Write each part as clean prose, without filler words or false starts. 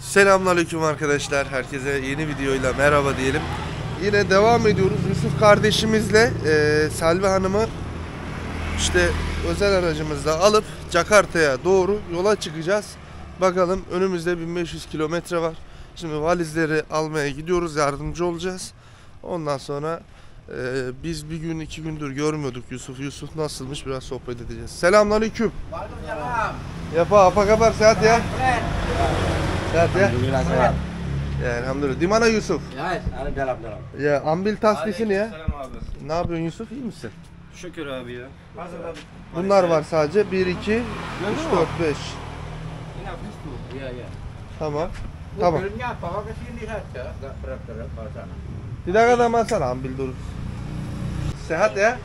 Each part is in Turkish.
Selamünaleyküm arkadaşlar. Herkese yeni videoyla merhaba diyelim. Yine devam ediyoruz. Yusuf kardeşimizle Selvi Hanım'ı işte özel aracımızla alıp Jakarta'ya doğru yola çıkacağız. Bakalım, önümüzde 1500 kilometre var. Şimdi valizleri almaya gidiyoruz. Yardımcı olacağız. Ondan sonra biz bir gün 2 gündür görmüyorduk Yusuf. Yusuf nasılmış biraz sohbet edeceğiz. Selamünaleyküm. Ya apa kabar, sehat ya? Sehat ya? Alhamdulillah sehat. Ya elhamdülillah. Di mana Yusuf? Ya, ada dalam. Ya ambil taslisini ya. Selam abi. Ne yapıyorsun Yusuf, iyi misin? Şükür abi ya. Bunlar var sadece. 1, 2, 3, 4, 5. Iya, iya. Tamam. Tamam. Mobilnya bawa ke sini saja, enggak berat-berat bawa sana. Tidak ada masalah, ambil dulu. Sehat ya?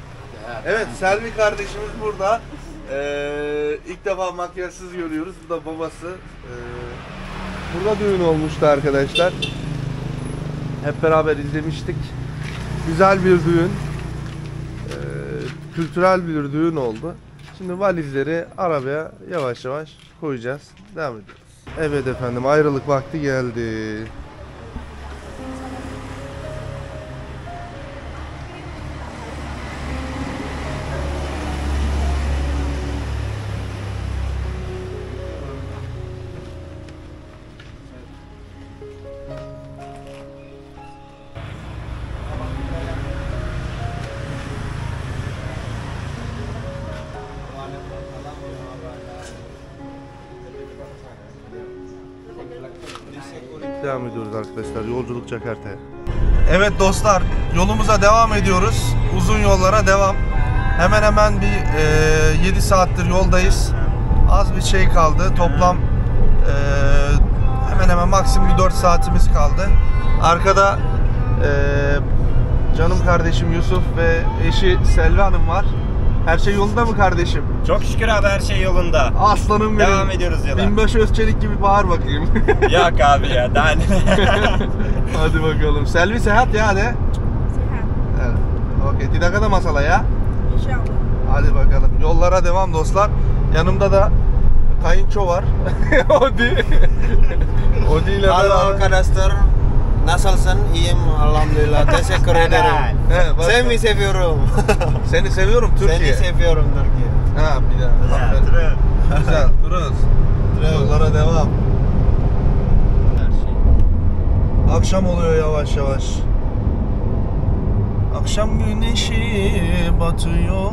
Evet, Selvi kardeşimiz burada. İlk defa makyajsız görüyoruz. Bu da babası. Burada düğün olmuştu arkadaşlar. Hep beraber izlemiştik. Güzel bir düğün. Kültürel bir düğün oldu. Şimdi valizleri arabaya yavaş yavaş koyacağız. Devam ediyoruz. Evet efendim, ayrılık vakti geldi. Devam ediyoruz arkadaşlar, yolculuk Jakarta'ya. Evet dostlar, yolumuza devam ediyoruz. Uzun yollara devam. Hemen hemen bir 7 saattir yoldayız. Az bir şey kaldı. Toplam hemen hemen maksimum bir 4 saatimiz kaldı. Arkada canım kardeşim Yusuf ve eşi Selvi Hanım var. Her şey yolunda mı kardeşim? Çok şükür abi, her şey yolunda. Aslanım benim. Devam ediyoruz yola. Binbaşı Özçelik gibi bağır bakayım. Yok abi ya, daha ne? Hadi bakalım. Selvi sehat ya, hadi. Sehat. Evet. Okey. Tidak ada masalah ya. İnşallah. Hadi bakalım. Yollara devam dostlar. Yanımda da kayınço var. Odi. Odi ile Halo beraber. arkadaşlar. Nasılsın? İyiyim elhamdülillah. Teşekkür ederim. He, başka- Seni seviyorum. Seni seviyorum Türkiye. Seni seviyorum Türkiye. Ha, bir daha. Aferin. Güzel. Duruz. Yollara devam. Akşam oluyor yavaş yavaş. Akşam güneşi batıyor.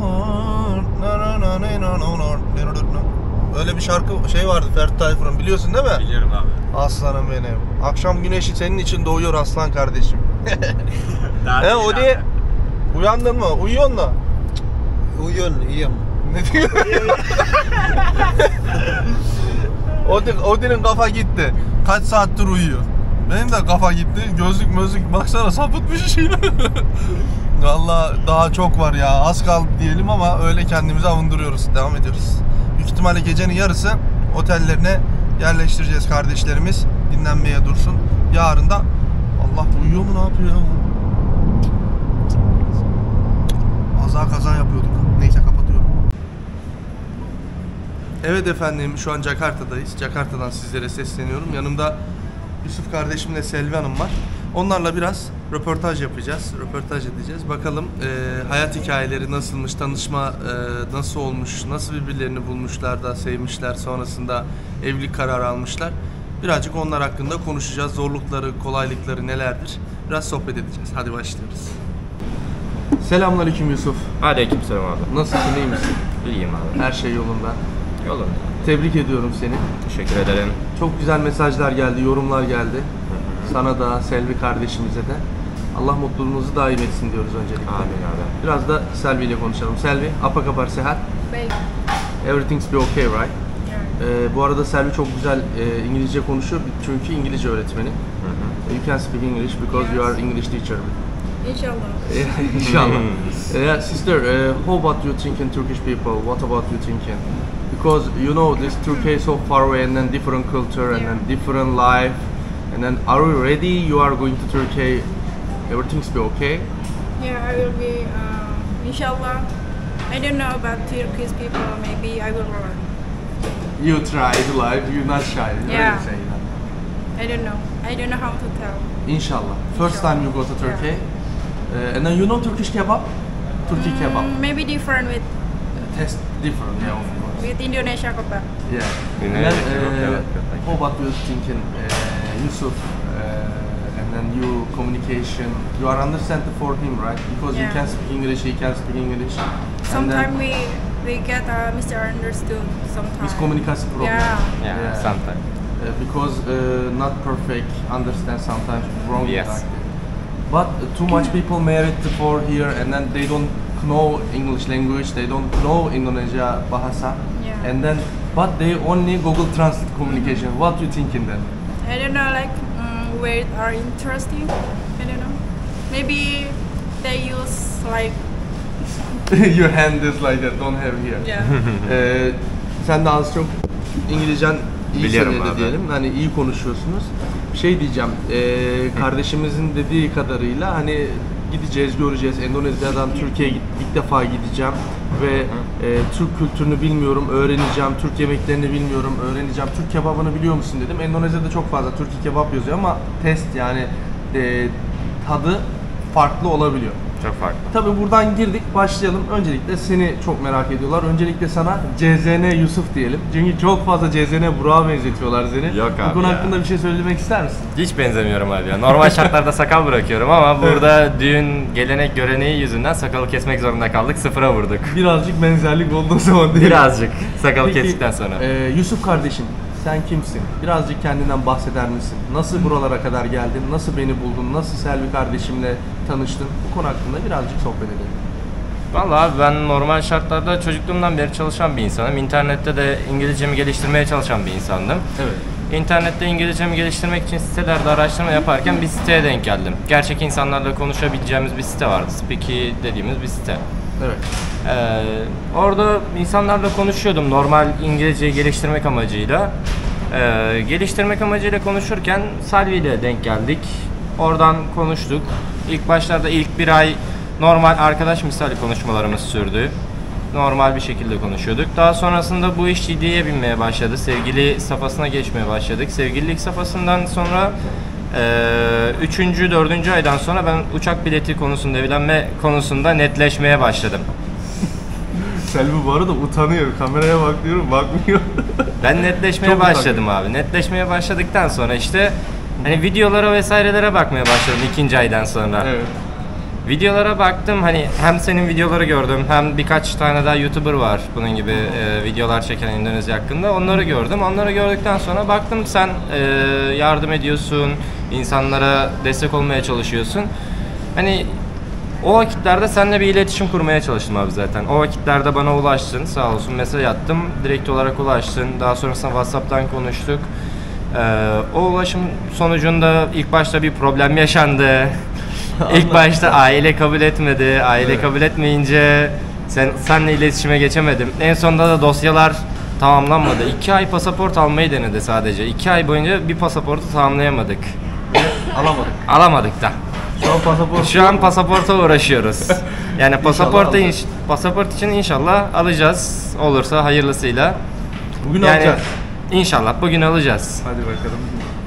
Öyle bir şarkı şey vardı Ferdi Tayfur'un, biliyorsun değil mi? Biliyorum abi. Aslanım benim. Akşam güneşi senin için doğuyor aslan kardeşim. Daha He değil Odi, abi. uyandın mı? Uyuyorsun da. Uyun, iyiyim. Ne diyor? Odi'nin kafa gitti. Kaç saattir uyuyor. Benim de kafa gitti. Gözlük baksana, sapıtmış yine. Valla daha çok var ya. Az kaldı diyelim ama öyle kendimizi avunduruyoruz. Devam ediyoruz. Büyük ihtimalle gecenin yarısı otellerine yerleştireceğiz kardeşlerimiz. Dinlenmeye dursun. Yarın da Allah uyuyor mu, ne yapıyor ya? Kaza yapıyorduk. Neyse, kapatıyorum. Evet efendim, şu an Jakarta'dayız. Jakarta'dan sizlere sesleniyorum. Yanımda Yusuf kardeşimle Selvi Hanım var. Onlarla biraz röportaj yapacağız. Röportaj edeceğiz. Bakalım hayat hikayeleri nasılmış, tanışma nasıl olmuş, nasıl birbirlerini bulmuşlar da sevmişler, sonrasında evlilik kararı almışlar. Birazcık onlar hakkında konuşacağız. Zorlukları, kolaylıkları nelerdir? Biraz sohbet edeceğiz. Hadi başlıyoruz. Selamünaleyküm Yusuf. Aleykümselam abi. Nasılsın, iyi misin? İyiyim abi. Her şey yolunda. Yolunda. Tebrik ediyorum seni. Teşekkür ederim. Çok güzel mesajlar geldi, yorumlar geldi. Sana da, Selvi kardeşimize de. Allah mutluluğunuzu daim etsin diyoruz öncelikle. Amin abi. Biraz da Selvi ile konuşalım. Selvi, apa kabar, sehat? Baik. Everything's be okay, right? Ya. Bu arada Selvi çok güzel İngilizce konuşuyor çünkü İngilizce öğretmeni. You can speak English because you are English teacher. İnşallah. Inshallah. Sister, how about you thinking Turkish people? What about you thinking? Because you know this Turkey is so far away and then different culture and then different life. And then are you ready? You are going to Turkey. Everything's be okay? Yeah, I will be. Inshallah. I don't know about Turkish people. Maybe I will learn. You try to like, you're not shy. Yeah. I don't know. I don't know how to tell. İnşallah. First time you go to Turkey. And then you know Turkish kebab? Turkey kebab. Maybe different with Taste different, yeah, of course. Indonesia kebab. Yeah. Yine And then, kebap, what you thinking, Yusuf? And then you communication, you are understand for him, right? Because you Yeah. can speak English, he can speak English. Sometimes we get misunderstood. Sometimes. Miscommunication problem. Yeah. Yeah, sometimes. Because not perfect, understand sometimes wrong. Yes. Like that. But too much people married for here, and then they don't know English language, they don't know Indonesia bahasa, Yeah. and then but they only Google Translate communication. What you thinking then? I don't know, like where are interesting. I don't know. Maybe they use like Your hand is like that, don't have here. yeah. Sen de az çok İngilizcen iyi Biliyorum seviyede abi. diyelim. Hani iyi konuşuyorsunuz. Şey diyeceğim, kardeşimizin dediği kadarıyla hani gideceğiz, göreceğiz. Endonezya'dan Türkiye'ye ilk defa gideceğim ve Türk kültürünü bilmiyorum, öğreneceğim. Türk yemeklerini bilmiyorum, öğreneceğim. Türk kebabını biliyor musun dedim. Endonezya'da çok fazla Türk kebap yazıyor ama test yani tadı farklı olabiliyor. Çok farklı. Tabii buradan girdik, başlayalım. Öncelikle seni çok merak ediyorlar. Öncelikle sana CZN Yusuf diyelim. Çünkü çok fazla CZN Burak'a benzetiyorlar seni. Yok Bu abi konu ya. hakkında bir şey söylemek ister misin? Hiç benzemiyorum abi ya. Normal şartlarda sakal bırakıyorum ama burada düğün gelenek göreneği yüzünden sakalı kesmek zorunda kaldık. Sıfıra vurduk. Birazcık benzerlik olduğu zaman değil mi? Birazcık sakalı Peki, kestikten sonra. Yusuf kardeşim, sen kimsin? Birazcık kendinden bahseder misin? Nasıl buralara kadar geldin? Nasıl beni buldun? Nasıl Selvi kardeşimle tanıştın? Bu konu hakkında birazcık sohbet edelim. Vallahi abi ben normal şartlarda çocukluğumdan beri çalışan bir insanım. İnternette de İngilizcemi geliştirmeye çalışan bir insandım. Evet. İnternette İngilizcemi geliştirmek için sitelerde araştırma yaparken bir siteye denk geldim. Gerçek insanlarla konuşabileceğimiz bir site vardı. Speaky dediğimiz bir site. Evet. Orada insanlarla konuşuyordum normal İngilizceyi geliştirmek amacıyla. Geliştirmek amacıyla konuşurken Salvi ile denk geldik. Oradan konuştuk. İlk başlarda ilk bir ay normal arkadaş misali konuşmalarımız sürdü. Normal bir şekilde konuşuyorduk. Daha sonrasında bu iş ciddiye binmeye başladı. Sevgili safhasına geçmeye başladık. Sevgililik safhasından sonra 3. 4. aydan sonra ben uçak bileti konusunda, evlenme konusunda netleşmeye başladım. Selvi bu arada utanıyor. Kameraya bak diyorum, bakmıyor. Ben netleşmeye Çok başladım abi. Netleşmeye başladıktan sonra işte hani videolara vesairelere bakmaya başladım 2. aydan sonra. Evet. Videolara baktım, hani hem senin videoları gördüm hem birkaç tane daha YouTuber var bunun gibi videolar çeken Endonezya hakkında, onları gördüm. Onları gördükten sonra baktım sen yardım ediyorsun, insanlara destek olmaya çalışıyorsun. Hani o vakitlerde seninle bir iletişim kurmaya çalıştım abi zaten. O vakitlerde bana ulaştın, sağ olsun, mesaj attım, direkt olarak ulaştın. Daha sonrasında WhatsApp'tan konuştuk. O ulaşım sonucunda ilk başta bir problem yaşandı. İlk başta aile kabul etmedi. Aile kabul etmeyince senle iletişime geçemedim. En sonunda da dosyalar tamamlanmadı. 2 ay pasaport almayı denedi sadece. 2 ay boyunca bir pasaportu tamamlayamadık. Alamadık. Alamadık da. Şu an pasaport. Şu an pasaporta uğraşıyoruz. Yani alacağız. pasaport için inşallah alacağız. Olursa hayırlısıyla. Bugün Yani alacağız. İnşallah bugün alacağız. Hadi bakalım.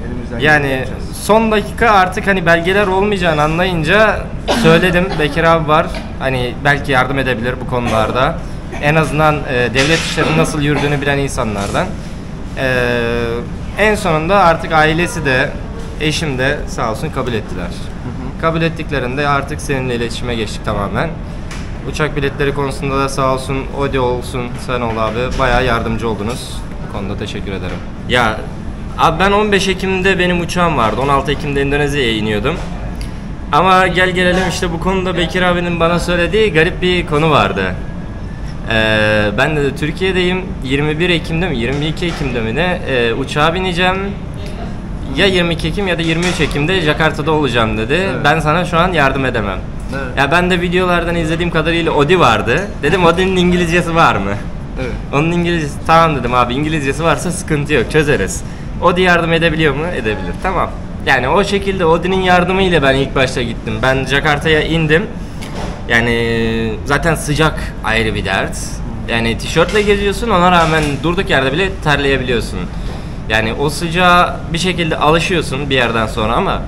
Elimizden Yani geleni yapacağız. son dakika artık hani belgeler olmayacağını anlayınca söyledim. Bekir abi var. Hani belki yardım edebilir bu konularda. En azından devlet işlerinin nasıl yürüdüğünü bilen insanlardan. En sonunda artık ailesi de eşim de sağ olsun kabul ettiler. Kabul ettiklerinde artık seninle iletişime geçtik tamamen. Uçak biletleri konusunda da sağ olsun Odi olsun, sen ol abi, bayağı yardımcı oldunuz. Bu konuda teşekkür ederim. Ya abi ben 15 Ekim'de benim uçağım vardı. 16 Ekim'de Endonezya'ya iniyordum. Ama gel gelelim işte bu konuda Bekir abinin bana söylediği garip bir konu vardı. Ben de Türkiye'deyim. 21 Ekim'de mi 22 Ekim'de mi ne uçağa bineceğim. Ya 22 Ekim ya da 23 Ekim'de Jakarta'da olacağım dedi. Evet. Ben sana şu an yardım edemem. Evet. Ya ben de videolardan izlediğim kadarıyla Odi vardı. Dedim Odi'nin İngilizcesi var mı? Evet. Onun İngilizcesi, tamam dedim abi, İngilizcesi varsa sıkıntı yok, çözeriz. Odi yardım edebiliyor mu? Edebilir. Tamam. Yani o şekilde Odi'nin yardımıyla ben ilk başta gittim. Ben Jakarta'ya indim. Yani zaten sıcak ayrı bir dert. Yani tişörtle geziyorsun, ona rağmen durduk yerde bile terleyebiliyorsun. Yani o sıcağa bir şekilde alışıyorsun bir yerden sonra ama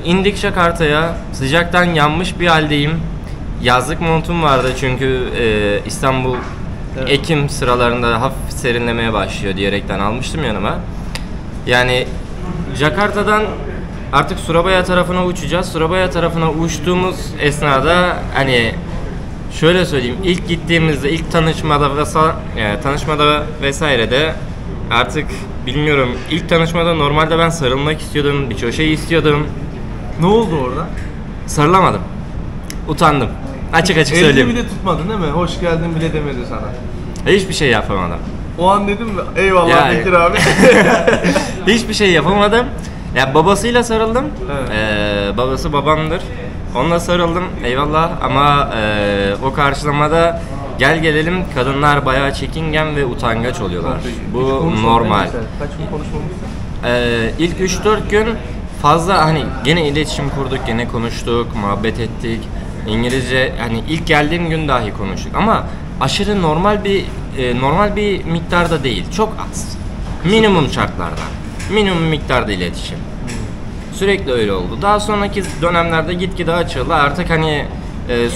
indik Jakarta'ya, sıcaktan yanmış bir haldeyim. Yazlık montum vardı çünkü İstanbul Ekim sıralarında hafif serinlemeye başlıyor diyerekten almıştım yanıma. Yani Jakarta'dan artık Surabaya tarafına uçacağız. Surabaya tarafına uçtuğumuz esnada hani şöyle söyleyeyim, ilk gittiğimizde, ilk tanışmada vesairede artık bilmiyorum, ilk tanışmada normalde ben sarılmak istiyordum, birçok şey istiyordum. Ne oldu orada? Sarılamadım. Utandım. Açık Elini söyleyeyim. bile tutmadın değil mi? Hoş geldin bile demedi sana. Hiçbir şey yapamadım. O an dedim mi? Eyvallah Yani- Bekir abi. Hiçbir şey yapamadım. Ya babasıyla sarıldım. Evet. Babası babamdır. Onunla sarıldım. Eyvallah ama o karşılamada gel gelelim kadınlar bayağı çekingen ve utangaç oluyorlar. Bu normal. Kaç gün konuşmamışsın? İlk 3-4 gün fazla hani gene iletişim kurduk, gene konuştuk, muhabbet ettik. İngilizce hani ilk geldiğim gün dahi konuştuk ama aşırı normal bir miktarda değil. Çok az. Minimum şartlarda. Minimum miktarda iletişim. Sürekli öyle oldu. Daha sonraki dönemlerde gitgide açıldı. Artık hani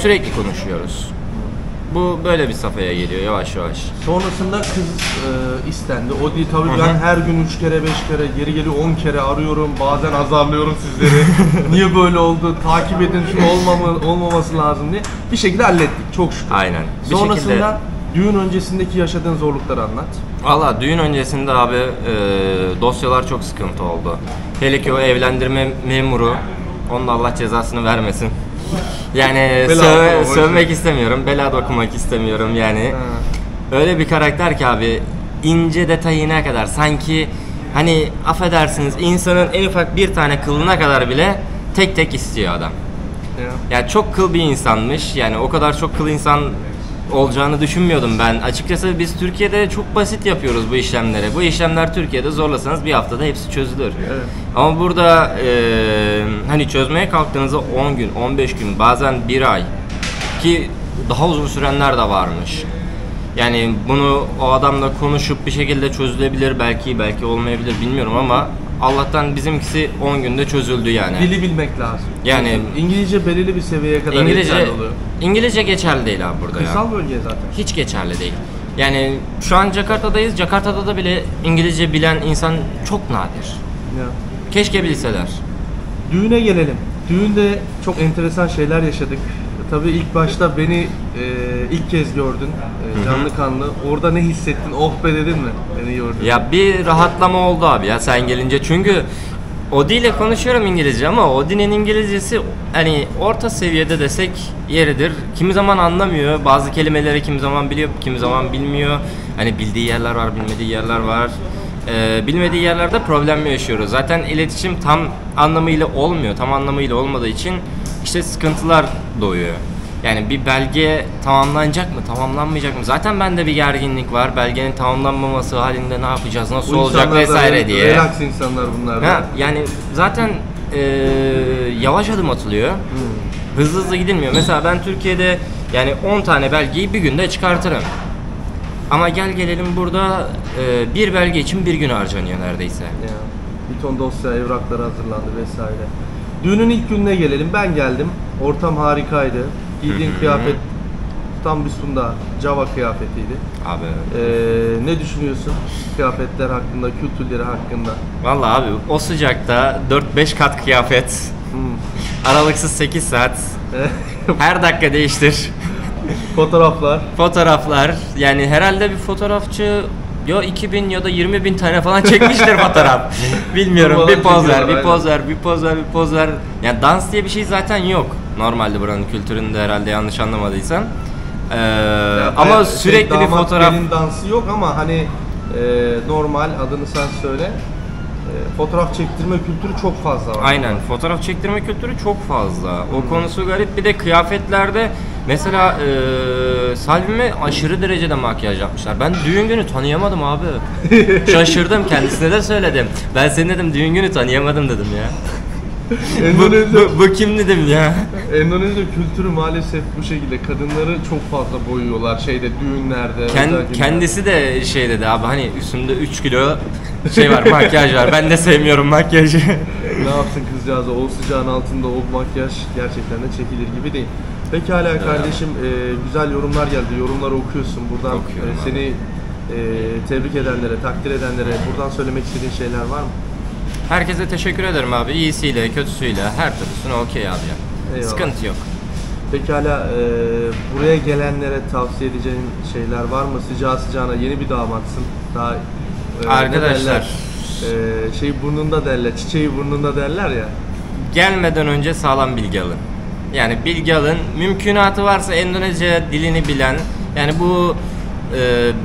sürekli konuşuyoruz. Bu böyle bir safhaya geliyor yavaş yavaş. Sonrasında kız istendi. O değil tabii, ben her gün 3 kere 5 kere geri geliyor 10 kere arıyorum. Bazen azarlıyorum sizleri. Niye böyle oldu? Takip edin, şunu olmaması lazım diye. Bir şekilde hallettik çok şükür. Aynen. Bir Sonrasında şekilde... düğün öncesindeki yaşadığın zorlukları anlat. Valla düğün öncesinde abi dosyalar çok sıkıntı oldu. Hele ki o evlendirme memuru, onun da Allah cezasını vermesin. Yani sövmek istemiyorum, bela da okumak istemiyorum yani. Öyle bir karakter ki abi, ince detayına kadar sanki hani affedersiniz insanın en ufak bir tane kılına kadar bile tek tek istiyor adam. Yani çok kıl bir insanmış, yani o kadar çok kıl insan olacağını düşünmüyordum ben. Açıkçası biz Türkiye'de çok basit yapıyoruz bu işlemleri. Bu işlemler Türkiye'de zorlasanız bir haftada hepsi çözülür. Evet. Ama burada hani çözmeye kalktığınızda 10 gün, 15 gün, bazen 1 ay ki daha uzun sürenler de varmış. Yani bunu o adamla konuşup bir şekilde çözülebilir, belki olmayabilir bilmiyorum ama Allah'tan bizimkisi 10 günde çözüldü yani. Dili bilmek lazım. Yani İngilizce belirli bir seviyeye kadar yeterli oluyor. İngilizce geçerli değil abi burada. Kırsal bölge zaten. Hiç geçerli değil. Yani şu an Jakarta'dayız. Jakarta'da da bile İngilizce bilen insan çok nadir. Ya. Keşke bilseler. Düğüne gelelim. Düğünde çok enteresan şeyler yaşadık. Tabii ilk başta beni ilk kez gördün. Canlı kanlı. Orada ne hissettin? Oh be dedin mi? Beni gördün. Ya bir rahatlama oldu abi ya sen gelince. Çünkü Odi ile konuşuyorum İngilizce ama Odi'nin İngilizcesi hani orta seviyede desek yeridir. Kimi zaman anlamıyor. Bazı kelimeleri kimi zaman biliyor, kimi zaman bilmiyor. Hani bildiği yerler var, bilmediği yerler var. Bilmediği yerlerde problem yaşıyoruz. Zaten iletişim tam anlamıyla olmuyor. Tam anlamıyla olmadığı için işte sıkıntılar doğuyor. Yani bir belge tamamlanacak mı, tamamlanmayacak mı? Zaten bende bir gerginlik var. Belgenin tamamlanmaması halinde ne yapacağız, nasıl Bu olacak vesaire diye. Relax insanlar bunlar. Yani zaten yavaş adım atılıyor. Hızlı hızlı gidilmiyor. Mesela ben Türkiye'de yani 10 tane belgeyi bir günde çıkartırım. Ama gel gelelim burada bir belge için bir gün harcanıyor neredeyse. Ya, bir ton dosya, evrakları hazırlandı vesaire. Düğünün ilk gününe gelelim. Ben geldim. Ortam harikaydı. Giydiğin kıyafet tam bir sunda Java kıyafetiydi. Abi. Ne düşünüyorsun kıyafetler hakkında, kültürleri hakkında? Vallahi abi o sıcakta 4-5 kat kıyafet, aralıksız 8 saat, her dakika değiştir. Fotoğraflar, yani herhalde bir fotoğrafçı ya 2000 ya da 20.000 tane falan çekmiştir fotoğraf. Bilmiyorum, bir poz ver. Yani dans diye bir şey zaten yok. Normalde buranın kültüründe herhalde yanlış anlamadıysam. Ama sürekli bir fotoğraf. Gelin dansı yok ama hani normal adını sen söyle. Fotoğraf çektirme kültürü çok fazla var. Aynen, fotoğraf çektirme kültürü çok fazla. O konusu garip. Bir de kıyafetlerde mesela Salvim'e aşırı derecede makyaj yapmışlar. Ben düğün günü tanıyamadım abi. Şaşırdım, kendisine de söyledim. Ben seni dedim düğün günü tanıyamadım dedim ya. bu kim dedim ya? Endonezya kültürü maalesef bu şekilde. Kadınları çok fazla boyuyorlar şeyde, düğünlerde. özel günlerde. Kendisi de şey dedi abi, hani üstümde 3 kilo şey var, makyaj var. Ben de sevmiyorum makyajı. Ne yapsın kızcağız, o sıcağın altında o makyaj gerçekten de çekilir gibi değil. Pekala kardeşim, güzel yorumlar geldi. Yorumları okuyorsun. Buradan Okuyorum abi. seni tebrik edenlere, takdir edenlere buradan söylemek istediğin şeyler var mı? Herkese teşekkür ederim abi. İyisiyle, kötüsüyle, her türlüsüne okey abi ya. Eyvallah. Sıkıntı yok. Pekala, buraya gelenlere tavsiye edeceğin şeyler var mı? Sıcağı sıcağına yeni bir damatsın. Daha Arkadaşlar. ne derler? Şey burnunda derler, çiçeği burnunda derler ya. Gelmeden önce sağlam bilgi alın. Yani bilgi alın. Mümkünatı varsa Endonezya dilini bilen, yani bu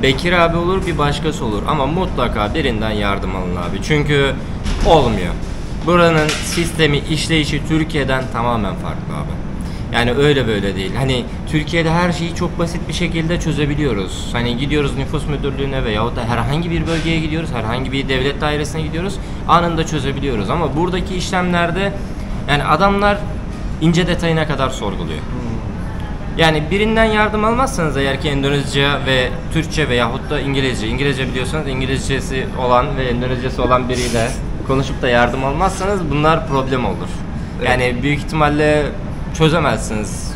Bekir abi olur, bir başkası olur ama mutlaka birinden yardım alın abi. Çünkü olmuyor. Buranın sistemi, işleyişi Türkiye'den tamamen farklı abi. Yani öyle böyle değil. Hani Türkiye'de her şeyi çok basit bir şekilde çözebiliyoruz. Hani gidiyoruz nüfus müdürlüğüne veyahut da herhangi bir bölgeye gidiyoruz, herhangi bir devlet dairesine gidiyoruz, anında çözebiliyoruz. Ama buradaki işlemlerde yani adamlar ince detayına kadar sorguluyor. Yani birinden yardım almazsanız eğer ki Endonezya ve Türkçe veyahut da İngilizce biliyorsanız İngilizcesi olan ve Endonezcesi olan biriyle konuşup da yardım almazsanız bunlar problem olur. Yani büyük ihtimalle çözemezsiniz.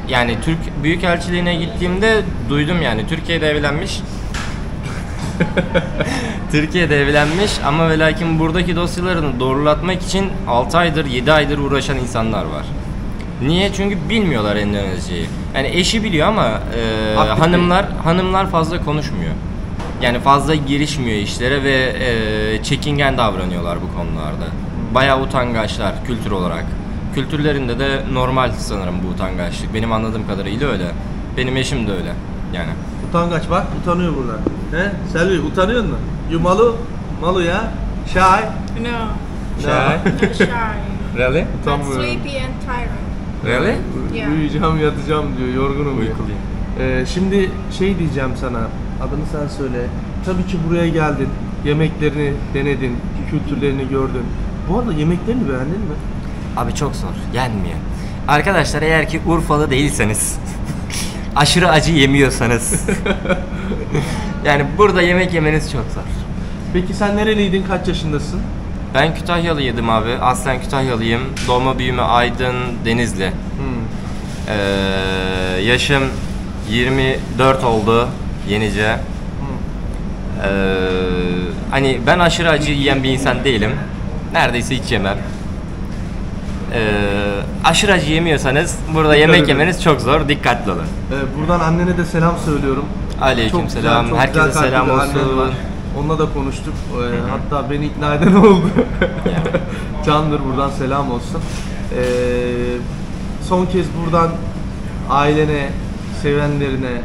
Yani Türk Büyükelçiliğine gittiğimde duydum, yani Türkiye'de evlenmiş. Türkiye'de evlenmiş ama ve lakin buradaki dosyalarını doğrulatmak için 6 aydır 7 aydır uğraşan insanlar var. Niye? Çünkü bilmiyorlar Endonezceyi. Yani eşi biliyor ama hanımlar fazla konuşmuyor. Yani fazla girişmiyor işlere ve çekingen davranıyorlar bu konularda. Bayağı utangaçlar kültür olarak. Kültürlerinde de normal sanırım bu utangaçlık. Benim anladığım kadarıyla öyle. Benim eşim de öyle. Yani. Utangaç bak, utanıyor burada. He? Selvi, utanıyor musun? You malu? Malu ya? Shy? No, Shy? not shy. Really? But Utanmıyor. sleepy and tired. Really? Yeah. Uyuyacağım, yatacağım diyor, yorgunum diyor. Uykuluyum. Şimdi şey diyeceğim sana, adını sen söyle. Tabii ki buraya geldin, yemeklerini denedin, kültürlerini gördün. Bu arada yemeklerini beğendin mi? Abi çok zor. Yenmiyor. Arkadaşlar eğer ki Urfalı değilseniz, aşırı acı yemiyorsanız, yani burada yemek yemeniz çok zor. Peki sen nereliydin, kaç yaşındasın? Ben Kütahyalıydım abi. Aslen Kütahyalıyım. Doğma büyüme Aydın, Denizli. Yaşım 24 oldu yenice. Hani ben aşırı acı yiyen bir insan değilim. Neredeyse hiç yemem. Aşırı acı yemiyorsanız burada yemek yemeniz çok zor. Dikkatli olun. Buradan annene de selam söylüyorum. Aleykümselam. Herkese güzel selam kalpli bir annen olsun. var. Onunla da konuştuk. Hatta beni ikna eden oldu. Candır, buradan selam olsun. Son kez buradan ailene, sevenlerine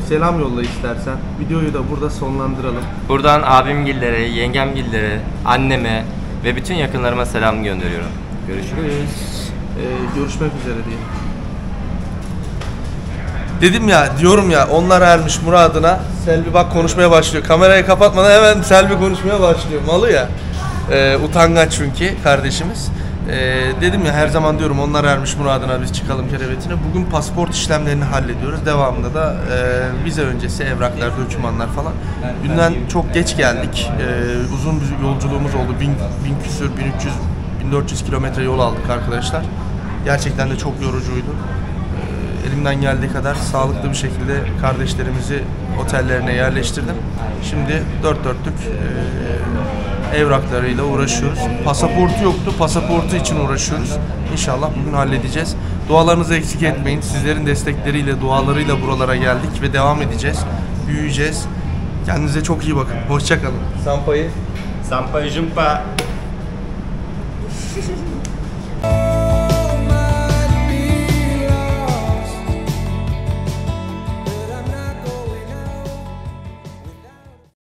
selam yolla istersen. Videoyu da burada sonlandıralım. Buradan abimgillere, yengemgillere, anneme ve bütün yakınlarıma selam gönderiyorum. Görüşürüz. Görüşmek üzere diyelim. Dedim ya, diyorum ya, onlar ermiş muradına. Selvi bak konuşmaya başlıyor. Kamerayı kapatmadan hemen Selvi konuşmaya başlıyor. Malı ya. Utangaç çünkü kardeşimiz. Dedim ya, her zaman diyorum onlar ermiş muradına, biz çıkalım kerevetine. Bugün pasaport işlemlerini hallediyoruz. Devamında da vize öncesi evraklar, dokümanlar falan. Günden çok geç geldik. Uzun bir yolculuğumuz oldu. 1000 küsür, 1300, 1400 kilometre yol aldık arkadaşlar. Gerçekten de çok yorucuydu. Elimden geldiği kadar sağlıklı bir şekilde kardeşlerimizi otellerine yerleştirdim. Şimdi dört dörtlük evraklarıyla uğraşıyoruz. Pasaportu yoktu, pasaportu için uğraşıyoruz. İnşallah bugün halledeceğiz. Dualarınızı eksik etmeyin. Sizlerin destekleriyle, dualarıyla buralara geldik ve devam edeceğiz. Büyüyeceğiz. Kendinize çok iyi bakın. Hoşça kalın. Sampayı. Sampai jumpa.